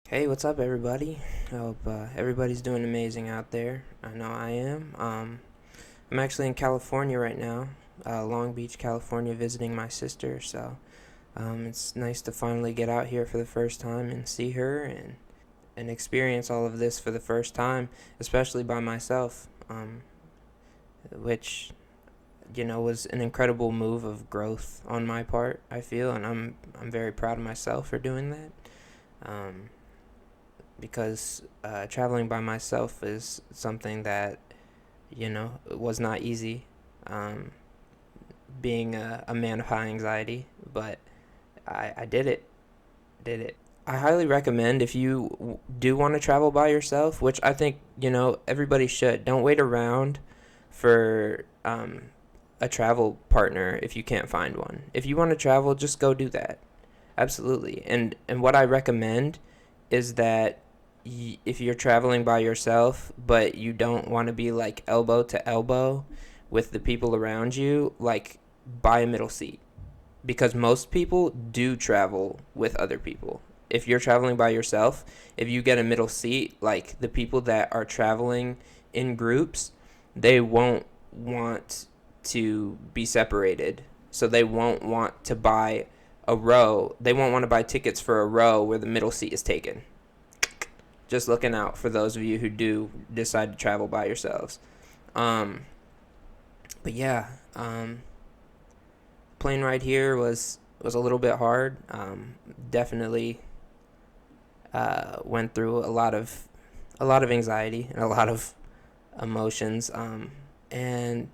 Hey, what's up, everybody? I hope everybody's doing amazing out there. I know I am. I'm actually in California right now, Long Beach, California, visiting my sister. So it's nice to finally get out here for the first time and see her and experience all of this for the first time, especially by myself, which was an incredible move of growth on my part. I feel, and I'm very proud of myself for doing that. Um, because traveling by myself is something that was not easy. Um, Being a man of high anxiety, but I did it. Did it. I highly recommend if you do want to travel by yourself, which I think everybody should. Don't wait around for a travel partner if you can't find one. If you want to travel, just go do that. Absolutely. And what I recommend is that if you're traveling by yourself, but you don't want to be like elbow to elbow with the people around you, like buy a middle seat. Because most people do travel with other people. If you're traveling by yourself, if you get a middle seat, like the people that are traveling in groups, they won't want to be separated. So they won't want to buy a row. They won't want to buy tickets for a row where the middle seat is taken. Just looking out for those of you who do decide to travel by yourselves. Um, but yeah, plane ride here was a little bit hard. Definitely went through a lot of anxiety and a lot of emotions. And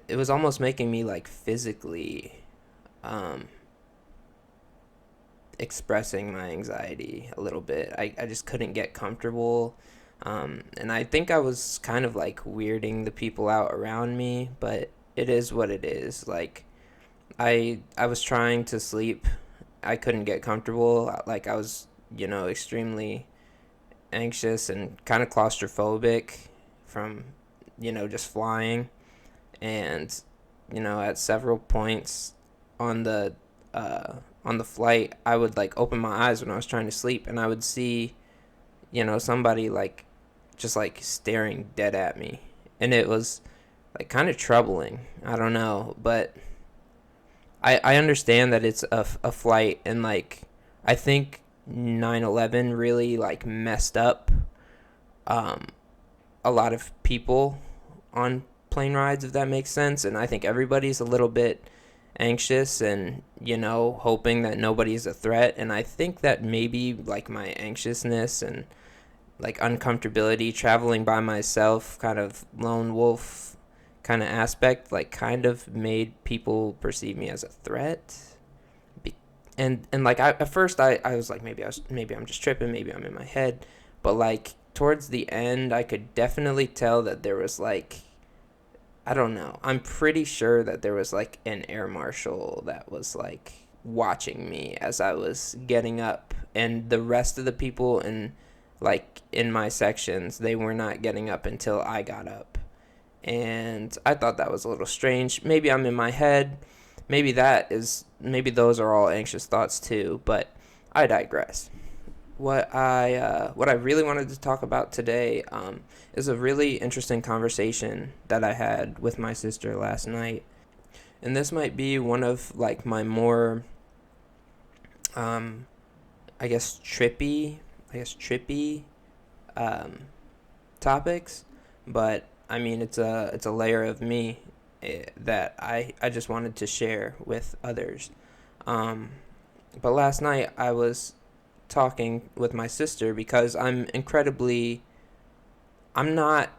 it was almost making me like physically um, expressing my anxiety a little bit. I just couldn't get comfortable. And I think I was kind of like weirding the people out around me, but it is what it is. Like I was trying to sleep. I couldn't get comfortable. Like I was, extremely anxious and kind of claustrophobic from, just flying. And, at several points on the on the flight, I would like open my eyes when I was trying to sleep, and I would see, somebody like just like staring dead at me, and it was like kind of troubling. I don't know, but I understand that it's a flight, and like I think 9/11 really like messed up um, a lot of people on plane rides, if that makes sense. And I think everybody's a little bit anxious and, hoping that nobody's a threat. And I think that maybe like my anxiousness and like uncomfortability traveling by myself, kind of lone wolf kind of aspect, like kind of made people perceive me as a threat. And like at first I was like maybe I'm just tripping, maybe I'm in my head, but like towards the end I could definitely tell that there was like, I don't know, I'm pretty sure that there was like an air marshal that was like watching me as I was getting up, and the rest of the people in my sections, they were not getting up until I got up. And I thought that was a little strange. Maybe I'm in my head. Maybe those are all anxious thoughts too, but I digress. What I really wanted to talk about today is a really interesting conversation that I had with my sister last night, and this might be one of like my more um, I guess trippy um, topics, but I mean it's a layer of me that I just wanted to share with others. Um, but last night I was talking with my sister because I'm not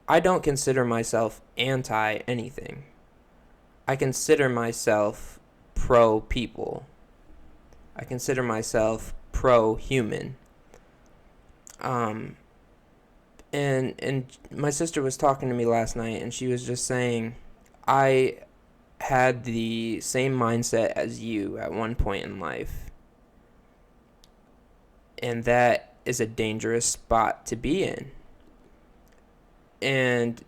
I don't consider myself anti anything. I consider myself pro people. I consider myself pro human. Um, and my sister was talking to me last night, and she was just saying I had the same mindset as you at one point in life, and that is a dangerous spot to be in. And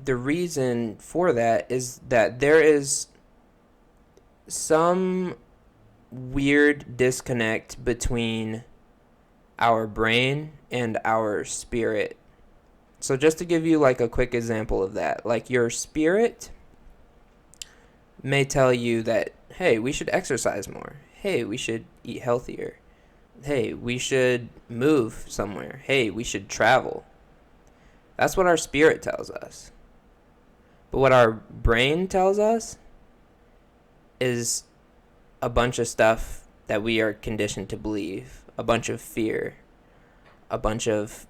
the reason for that is that there is some weird disconnect between our brain and our spirit. So just to give you like a quick example of that, like your spirit may tell you that, hey, we should exercise more. Hey, we should eat healthier. Hey, we should move somewhere. Hey, we should travel. That's what our spirit tells us. But what our brain tells us is a bunch of stuff that we are conditioned to believe, a bunch of fear, a bunch of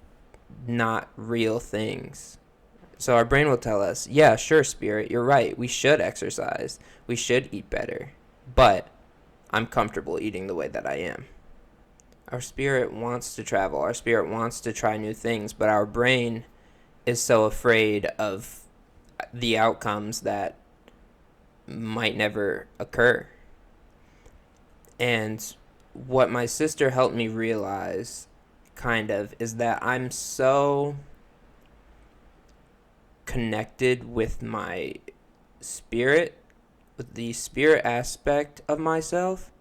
not real things. So our brain will tell us, yeah, sure, spirit, you're right. We should exercise. We should eat better. But I'm comfortable eating the way that I am. Our spirit wants to travel. Our spirit wants to try new things. But our brain is so afraid of the outcomes that might never occur. And what my sister helped me realize, kind of, is that I'm so connected with my spirit, with the spirit aspect of myself,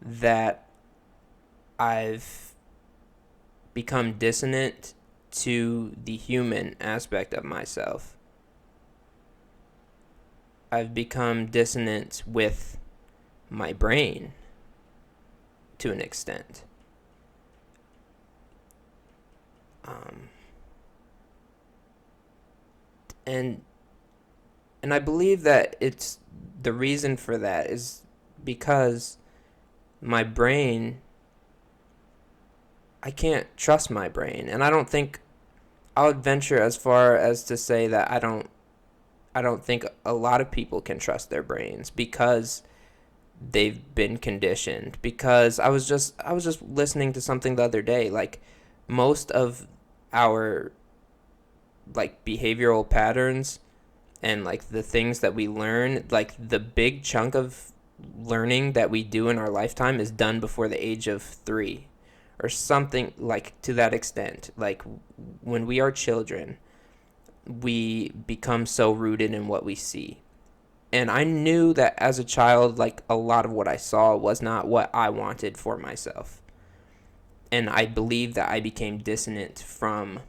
that I've become dissonant to the human aspect of myself. I've become dissonant with my brain to an extent. And I believe that it's the reason for that is because my brain, I can't trust my brain, and I don't think I would venture as far as to say that I don't think a lot of people can trust their brains because they've been conditioned. Because I was just listening to something the other day, like most of our like behavioral patterns and like the things that we learn, like the big chunk of learning that we do in our lifetime is done before the age of 3 or something like to that extent. Like when we are children, we become so rooted in what we see. And I knew that as a child, like a lot of what I saw was not what I wanted for myself. And I believe that I became dissonant from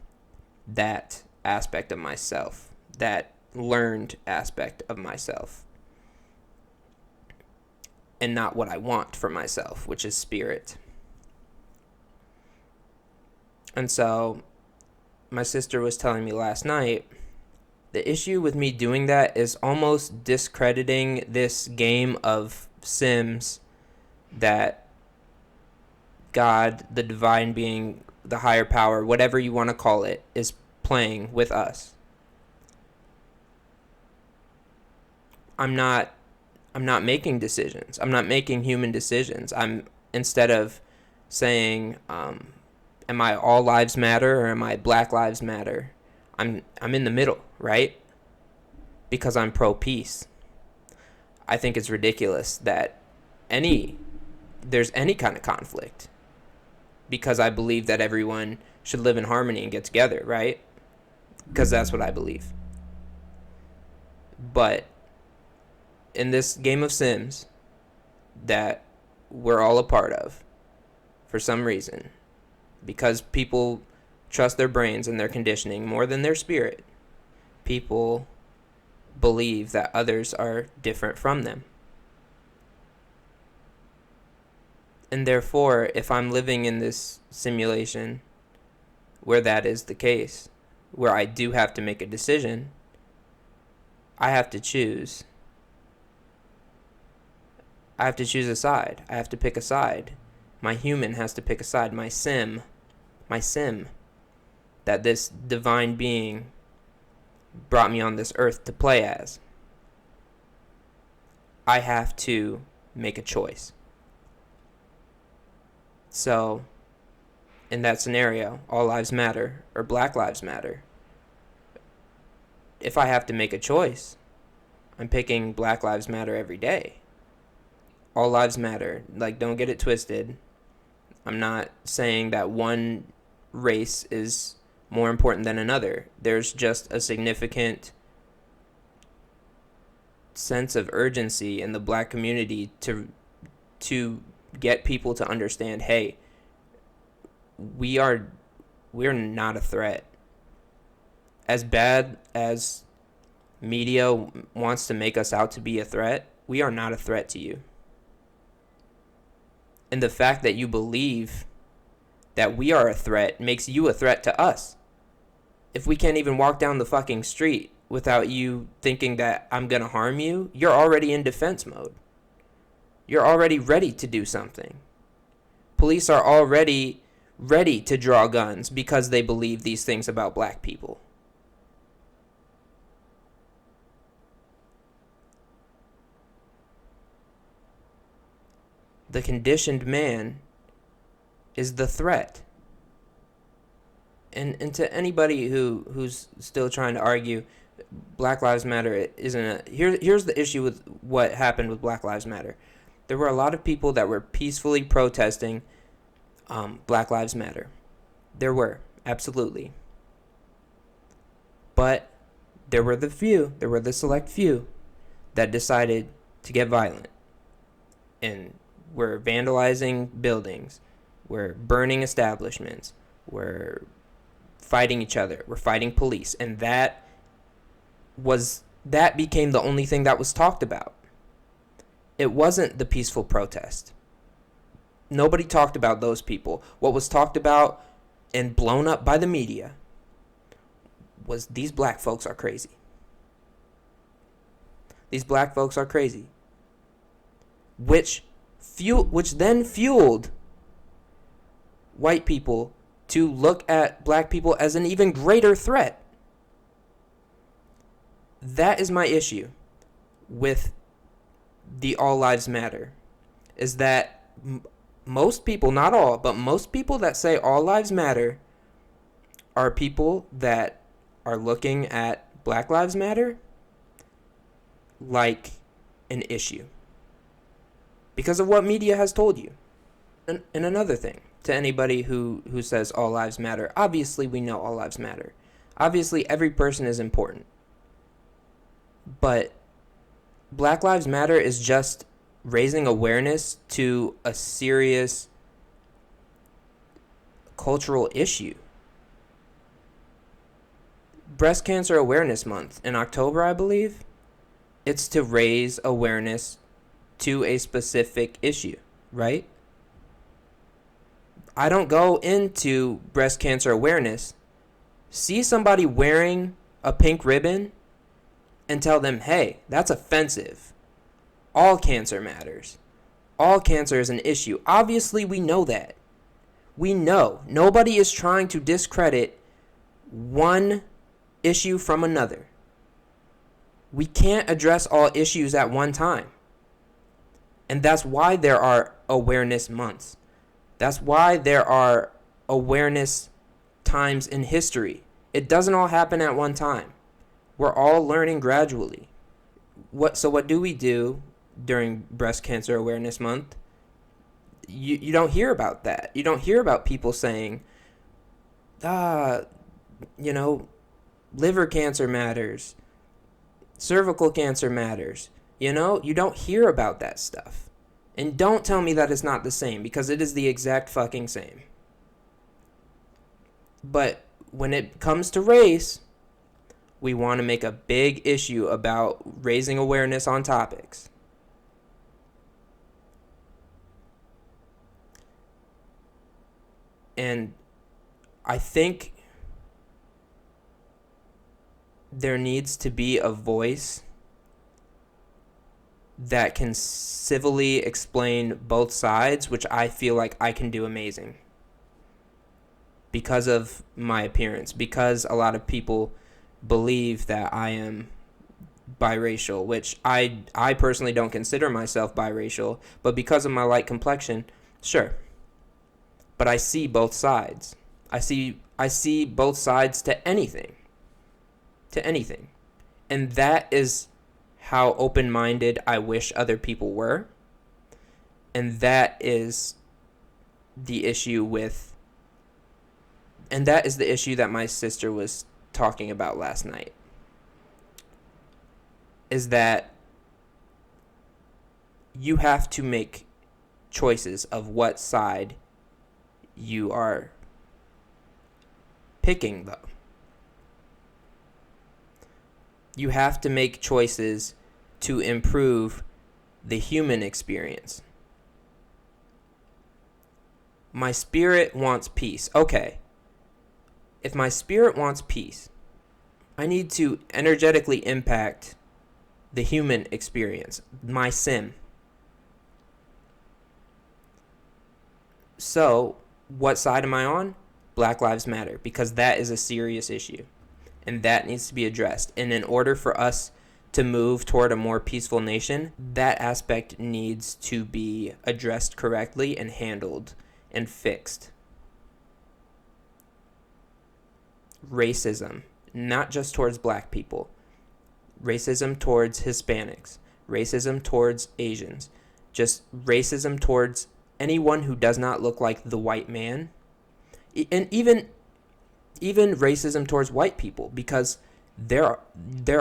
that aspect of myself, that learned aspect of myself, and not what I want for myself, which is spirit. And so my sister was telling me last night, the issue with me doing that is almost discrediting this game of Sims that God, the divine being, the higher power, whatever you want to call it, is playing with us. I'm not making decisions. I'm not making human decisions. I'm, instead of saying, am I all lives matter or am I Black Lives Matter? I'm in the middle, right? Because I'm pro peace. I think it's ridiculous that there's any kind of conflict, because I believe that everyone should live in harmony and get together, right? Because that's what I believe. But in this game of Sims that we're all a part of, for some reason, because people trust their brains and their conditioning more than their spirit, people believe that others are different from them. And therefore, if I'm living in this simulation where that is the case, where I do have to make a decision, I have to choose. I have to choose a side. I have to pick a side. My human has to pick a side. My sim, that this divine being brought me on this earth to play as. I have to make a choice. So, in that scenario, all lives matter or Black Lives Matter. If I have to make a choice, I'm picking Black Lives Matter every day. All lives matter. Like, don't get it twisted. I'm not saying that one race is more important than another. There's just a significant sense of urgency in the Black community to get people to understand, hey, we are we're not a threat. As bad as media wants to make us out to be a threat, we are not a threat to you. And the fact that you believe that we are a threat makes you a threat to us. If we can't even walk down the fucking street without you thinking that I'm gonna harm you, you're already in defense mode. You're already ready to do something. Police are already ready to draw guns because they believe these things about black people. The conditioned man is the threat. And to anybody who's still trying to argue Black Lives Matter isn't a here's the issue with what happened with Black Lives Matter. There were a lot of people that were peacefully protesting Black Lives Matter. There were, absolutely. But there were the select few that decided to get violent. And were vandalizing buildings, were burning establishments, were fighting each other, were fighting police. And that became the only thing that was talked about. It wasn't the peaceful protest. Nobody talked about those people. What was talked about and blown up by the media was these black folks are crazy. These black folks are crazy. Which then fueled white people to look at black people as an even greater threat. That is my issue with the All Lives Matter, is that most people, not all, but most people that say All Lives Matter are people that are looking at Black Lives Matter like an issue because of what media has told you. And another thing, to anybody who says all lives matter, obviously we know all lives matter. Obviously every person is important. But Black Lives Matter is just raising awareness to a serious cultural issue. Breast Cancer Awareness Month in October, I believe, it's to raise awareness to a specific issue, right? I don't go into breast cancer awareness, see somebody wearing a pink ribbon, and tell them, hey, that's offensive. All cancer matters. All cancer is an issue. Obviously, we know that. We know. Nobody is trying to discredit one issue from another. We can't address all issues at one time. And that's why there are awareness months. That's why there are awareness times in history. It doesn't all happen at one time. We're all learning gradually. So what do we do during Breast Cancer Awareness Month? You don't hear about that. You don't hear about people saying, liver cancer matters. Cervical cancer matters. You don't hear about that stuff. And don't tell me that it's not the same, because it is the exact fucking same. But when it comes to race, we want to make a big issue about raising awareness on topics. And I think there needs to be a voice that can civilly explain both sides, which I feel like I can do amazing because of my appearance, because a lot of people believe that I am biracial, which I personally don't consider myself biracial, but because of my light complexion, sure. But I see both sides. I see both sides to anything. To anything. And that is how open-minded I wish other people were. And that is the issue that my sister was talking about last night. Is that you have to make choices of what side you are picking, though. You have to make choices to improve the human experience. My spirit wants peace. Okay. If my spirit wants peace, I need to energetically impact the human experience, my sim. So, what side am I on? Black Lives Matter, because that is a serious issue, and that needs to be addressed. And in order for us to move toward a more peaceful nation, that aspect needs to be addressed correctly and handled and fixed. Racism, not just towards black people, racism towards Hispanics, racism towards Asians, just racism towards anyone who does not look like the white man, and even racism towards white people, because there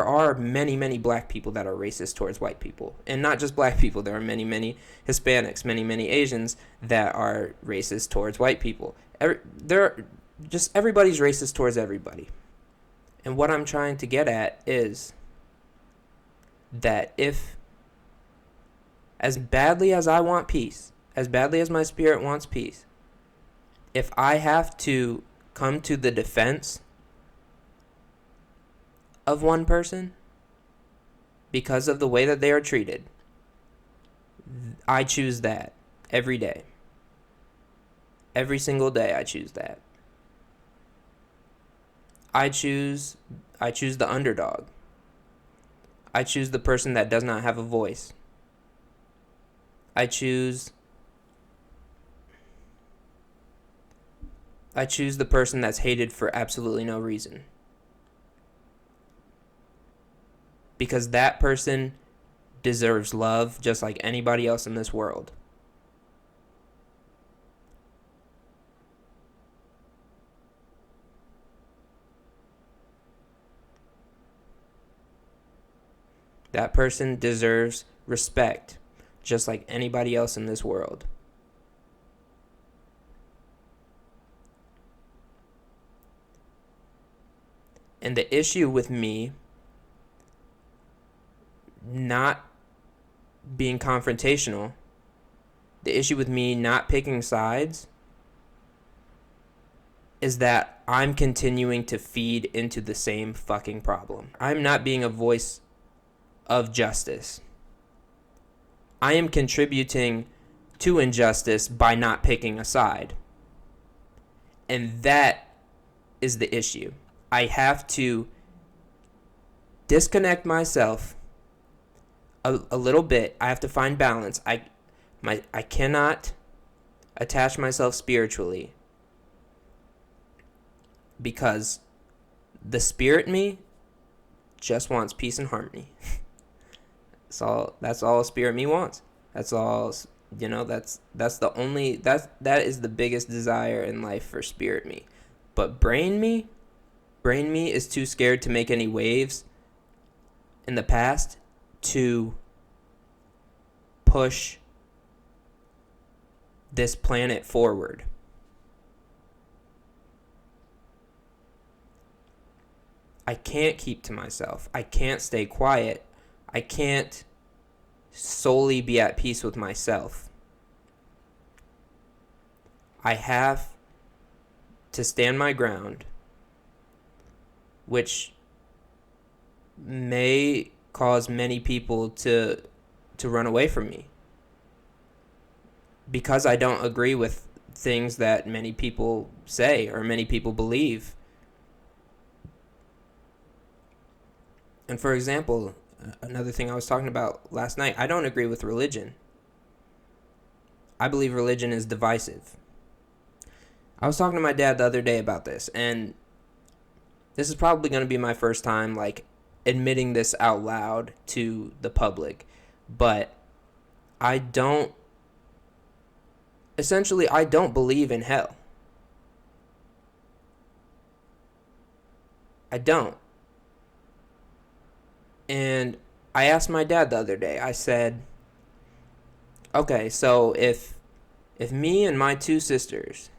are many black people that are racist towards white people, and not just black people. There are many Hispanics, many Asians that are racist towards white people. Everybody's racist towards everybody. And what I'm trying to get at is that if, as badly as I want peace, as badly as my spirit wants peace, if I have to come to the defense of one person because of the way that they are treated, I choose that every day. Every single day I choose that. I choose the underdog. I choose the person that does not have a voice. I choose the person that's hated for absolutely no reason. Because that person deserves love just like anybody else in this world. That person deserves respect just like anybody else in this world. And the issue with me not being confrontational, the issue with me not picking sides, is that I'm continuing to feed into the same fucking problem. I'm not being a voice of justice. I am contributing to injustice by not picking a side. And that is the issue. I have to disconnect myself a little bit. I have to find balance. I cannot attach myself spiritually, because the spirit me just wants peace and harmony. That's all spirit me wants. That's all, that's that is the biggest desire in life for spirit me. But brain me is too scared to make any waves in the past to push this planet forward. I can't keep to myself. I can't stay quiet. I can't solely be at peace with myself. I have to stand my ground, which may cause many people to run away from me, because I don't agree with things that many people say or many people believe. And for example, another thing I was talking about last night, I don't agree with religion. I believe religion is divisive. I was talking to my dad the other day about this, and this is probably going to be my first time admitting this out loud to the public, but I don't believe in hell. I don't. And I asked my dad the other day, I said, okay, so if me and my two sisters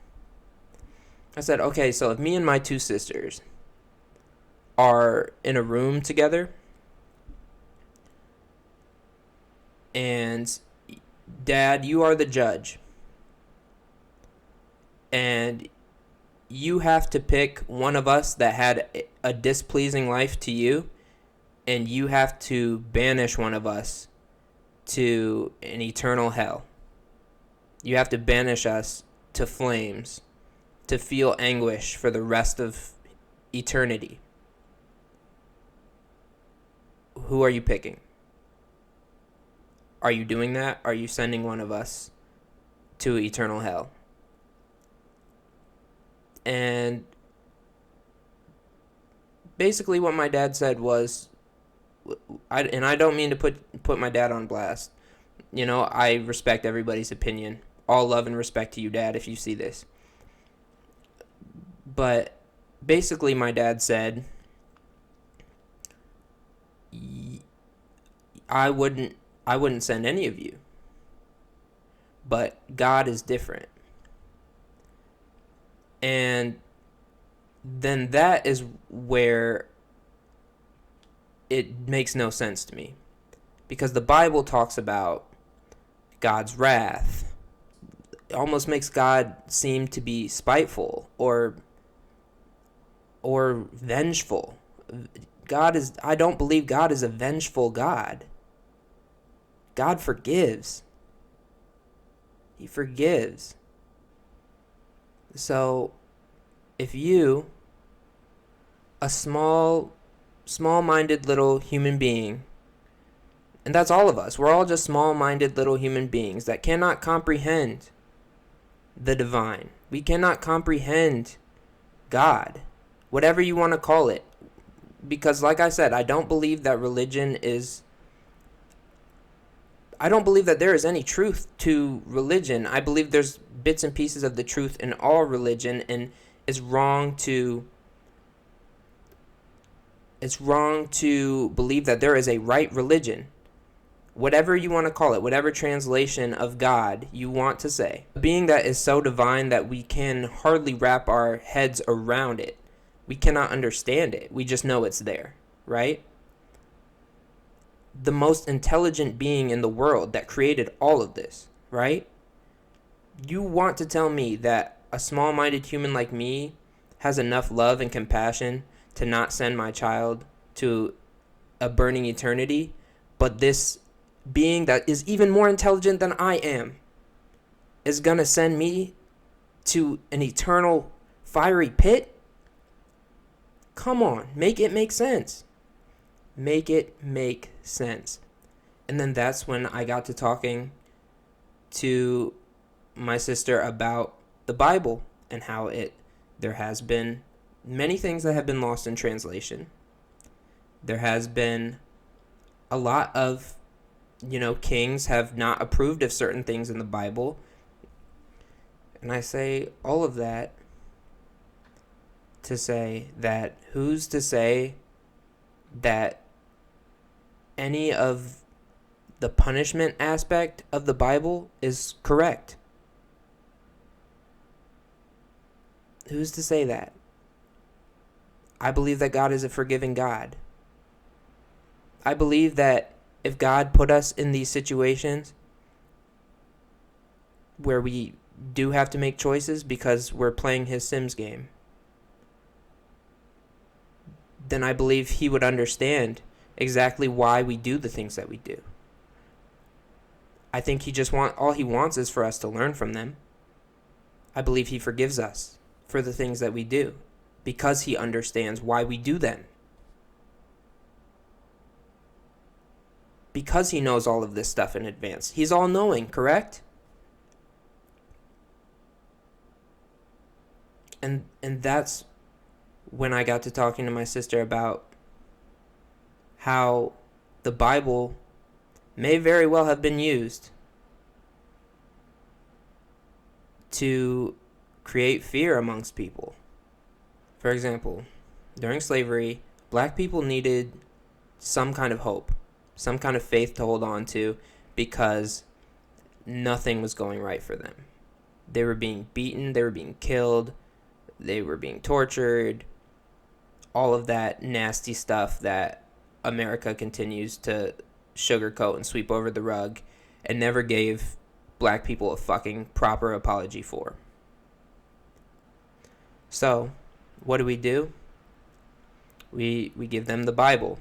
I said, okay, so if me and my two sisters are in a room together and Dad, you are the judge, and you have to pick one of us that had a displeasing life to you, and you have to banish one of us to an eternal hell. You have to banish us to flames to feel anguish for the rest of eternity. Who are you picking? Are you doing that? Are you sending one of us to eternal hell? And basically what my dad said was, I don't mean to put my dad on blast. You know, I respect everybody's opinion. All love and respect to you, Dad, if you see this. But basically my dad said, I wouldn't send any of you. But God is different. And then that is where it makes no sense to me. Because the Bible talks about God's wrath. It almost makes God seem to be spiteful or vengeful. I don't believe God is a vengeful God. God forgives. He forgives. So, if you, a small-minded little human being, and that's all of us, we're all just small-minded little human beings that cannot comprehend the divine. We cannot comprehend God, whatever you want to call it. Because like I said, I don't believe that there is any truth to religion. I believe there's bits and pieces of the truth in all religion, and it's wrong to believe that there is a right religion. Whatever you want to call it, whatever translation of God you want to say. A being that is so divine that we can hardly wrap our heads around it. We cannot understand it. We just know it's there, right? The most intelligent being in the world that created all of this, right? You want to tell me that a small-minded human like me has enough love and compassion to not send my child to a burning eternity, but this being that is even more intelligent than I am is going to send me to an eternal fiery pit? Come on, make it make sense. Make it make sense. And then that's when I got to talking to my sister about the Bible and how there has been many things that have been lost in translation. There has been a lot of, kings have not approved of certain things in the Bible. And I say all of that to say that who's to say that any of the punishment aspect of the Bible is correct? Who's to say that? I believe that God is a forgiving God. I believe that if God put us in these situations where we do have to make choices because we're playing his Sims game, then I believe he would understand exactly why we do the things that we do. I think all he wants is for us to learn from them. I believe he forgives us for the things that we do because he understands why we do them. Because he knows all of this stuff in advance. He's all-knowing, correct? And that's when I got to talking to my sister about how the Bible may very well have been used to create fear amongst people. For example, during slavery, black people needed some kind of hope, some kind of faith to hold on to because nothing was going right for them. They were being beaten, they were being killed, They were being tortured, all of that nasty stuff that America continues to sugarcoat and sweep over the rug and never gave black people a fucking proper apology for. So, what do? We give them the Bible.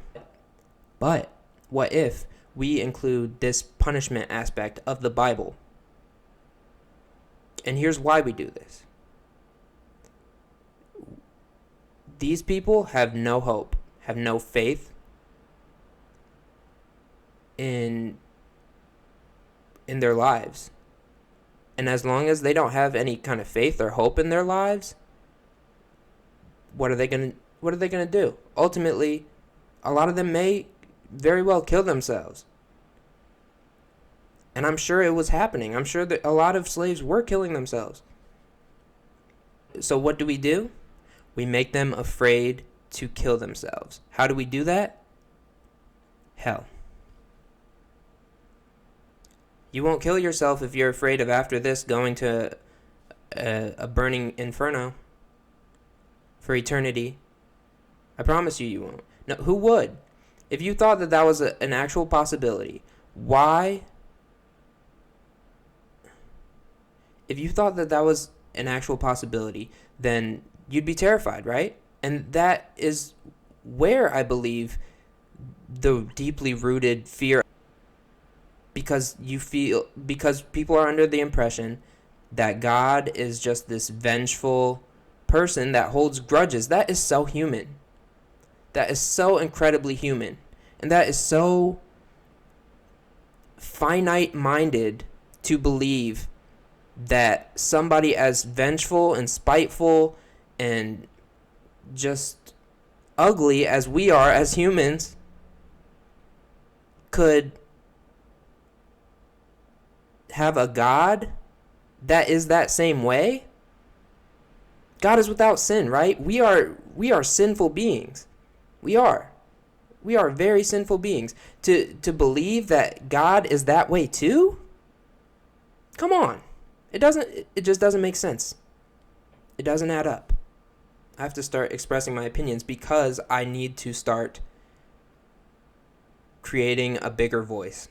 But what if we include this punishment aspect of the Bible? And here's why we do this. These people have no hope, have no faith in their lives. And as long as they don't have any kind of faith or hope in their lives, what are they going to do? Ultimately, a lot of them may very well kill themselves. And I'm sure it was happening. I'm sure that a lot of slaves were killing themselves. So what do? We make them afraid to kill themselves. How do we do that? Hell. You won't kill yourself if you're afraid of after this going to a burning inferno for eternity. I promise you won't. No, who would? If you thought that was an actual possibility, why? If you thought that was an actual possibility, then you'd be terrified, right? And that is where I believe the deeply rooted fear, because people are under the impression that God is just this vengeful person that holds grudges. That is so human. That is so incredibly human. And that is so finite-minded to believe that somebody as vengeful and spiteful and just ugly as we are as humans could have a God that is that same way. God is without sin, right? We are sinful beings. We are very sinful beings. To believe that God is that way too? Come on. It just doesn't make sense. It doesn't add up. I have to start expressing my opinions because I need to start creating a bigger voice.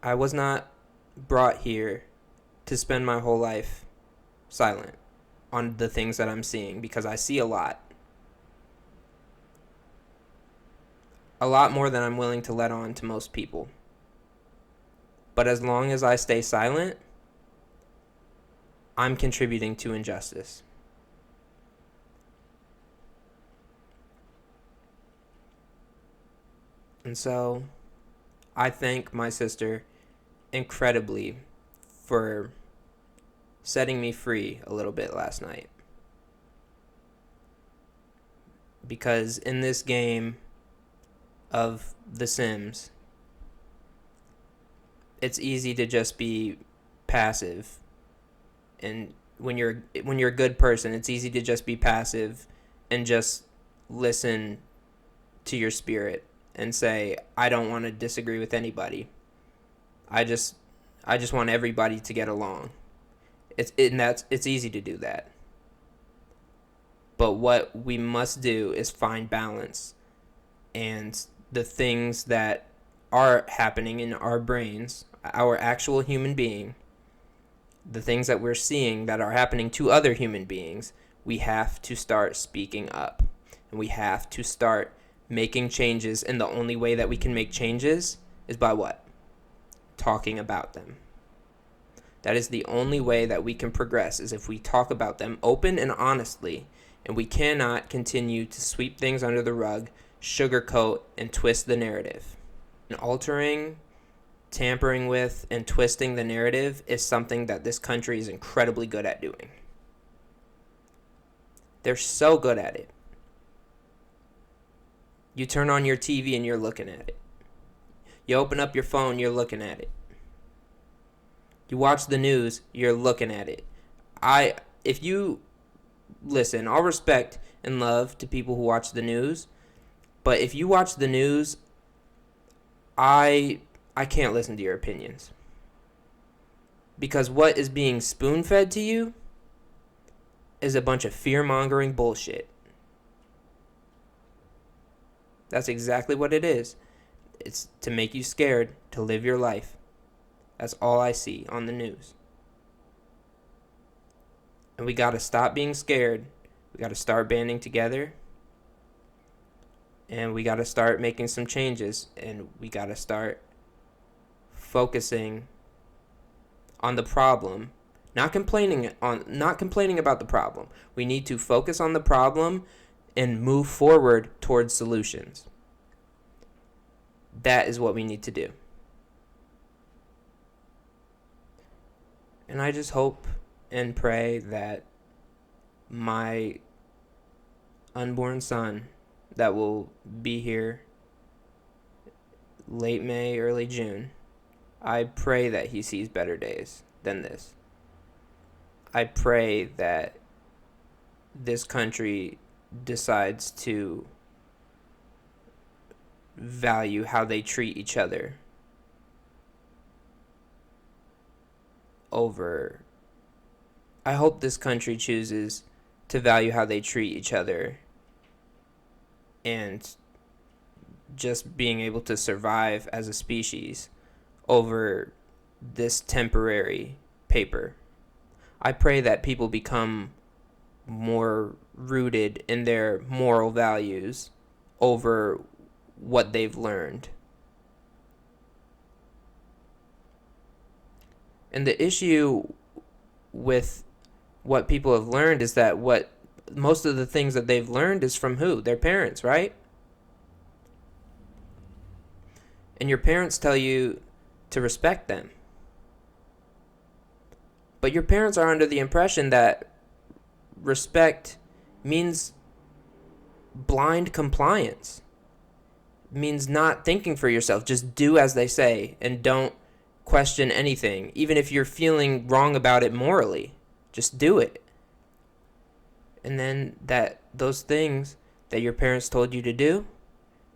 I was not brought here to spend my whole life silent on the things that I'm seeing, because I see a lot. A lot more than I'm willing to let on to most people. But as long as I stay silent, I'm contributing to injustice. And so I thank my sister incredibly for setting me free a little bit last night. Because in this game of The Sims, it's easy to just be passive. And when you're a good person, it's easy to just be passive and just listen to your spirit and say, I don't want to disagree with anybody. I just want everybody to get along. It's easy to do that. But what we must do is find balance, and the things that are happening in our brains, our actual human being, the things that we're seeing that are happening to other human beings, we have to start speaking up. And we have to start making changes. And the only way that we can make changes is by what? Talking about them. That is the only way that we can progress, is if we talk about them open and honestly. And we cannot continue to sweep things under the rug, sugarcoat, and twist the narrative. And altering, tampering with, and twisting the narrative is something that this country is incredibly good at doing. They're so good at it. You turn on your TV and you're looking at it. You open up your phone, you're looking at it. You watch the news, you're looking at it. If you listen, all respect and love to people who watch the news, but if you watch the news, I can't listen to your opinions. Because what is being spoon-fed to you is a bunch of fear-mongering bullshit. That's exactly what it is. It's to make you scared to live your life. That's all I see on the news. And we got to stop being scared. We got to start banding together. And we got to start making some changes. And we got to start focusing on the problem, not complaining about the problem. We need to focus on the problem and move forward towards solutions. That is what we need to do. And I just hope and pray that my unborn son that will be here late May, early June, I pray that he sees better days than this. I pray that this country decides to value how they treat each other over. I hope this country chooses to value how they treat each other and just being able to survive as a species over this temporary paper. I pray that people become more rooted in their moral values over what they've learned. And the issue with what people have learned is that what most of the things that they've learned is from who? Their parents, right? And your parents tell you to respect them. But your parents are under the impression that respect means blind compliance. It means not thinking for yourself. Just do as they say and don't question anything. Even if you're feeling wrong about it morally, just do it. And then those things that your parents told you to do,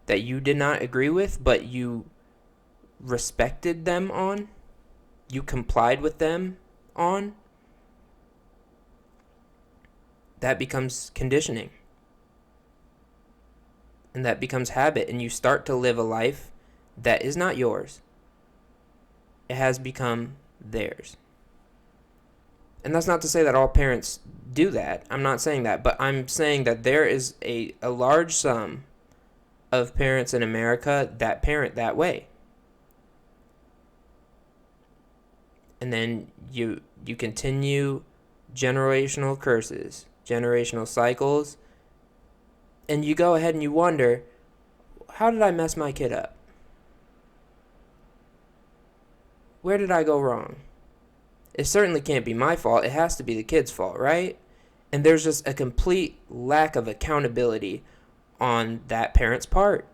that you did not agree with, but you respected them on, you complied with them on, that becomes conditioning. And that becomes habit. And you start to live a life that is not yours. It has become theirs. And that's not to say that all parents do that. I'm not saying that. But I'm saying that there is a large sum of parents in America that parent that way. And then you continue generational curses, generational cycles, and you go ahead and you wonder, how did I mess my kid up? Where did I go wrong? It certainly can't be my fault. It has to be the kid's fault, right? And there's just a complete lack of accountability on that parent's part.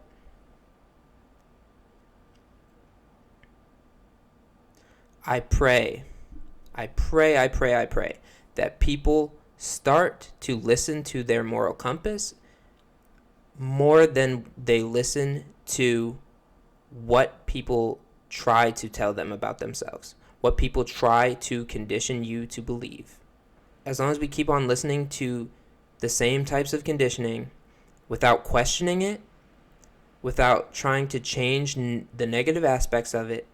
I pray that people start to listen to their moral compass more than they listen to what people try to tell them about themselves, what people try to condition you to believe. As long as we keep on listening to the same types of conditioning without questioning it, without trying to change the negative aspects of it,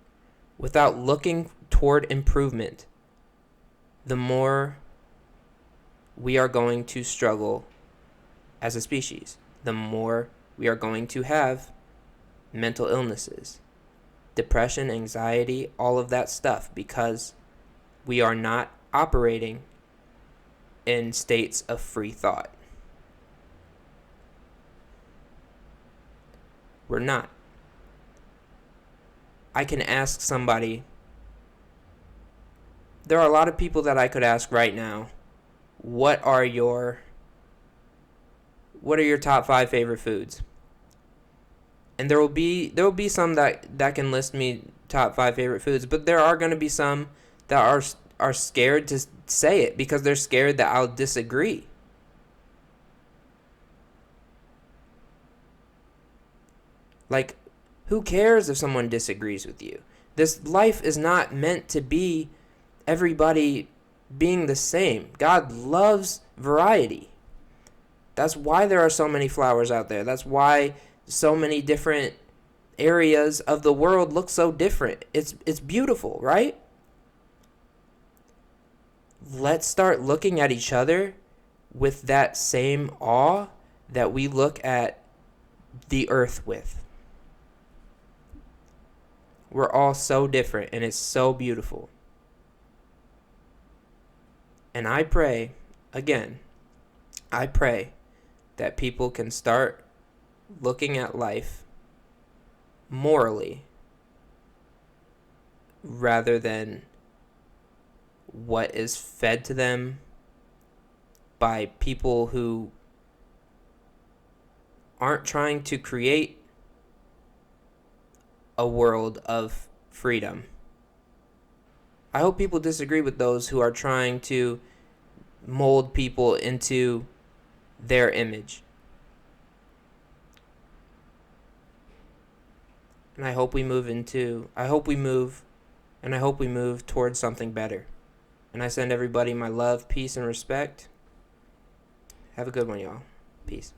without looking toward improvement, the more we are going to struggle as a species, the more we are going to have mental illnesses, depression, anxiety, all of that stuff, because we are not operating in states of free thought. We're not. I can ask somebody. There are a lot of people that I could ask right now, what are your top 5 favorite foods? And there will be some that can list me top 5 favorite foods, but there are going to be some that are scared to say it because they're scared that I'll disagree. Like, who cares if someone disagrees with you? This life is not meant to be everybody being the same. God loves variety. That's why there are so many flowers out there. That's why so many different areas of the world look so different. It's beautiful, right? Let's start looking at each other with that same awe that we look at the earth with. We're all so different, and it's so beautiful. And I pray, again, I pray that people can start looking at life morally rather than what is fed to them by people who aren't trying to create a world of freedom. I hope people disagree with those who are trying to mold people into their image. And I hope we move towards something better. And I send everybody my love, peace, and respect. Have a good one, y'all. Peace.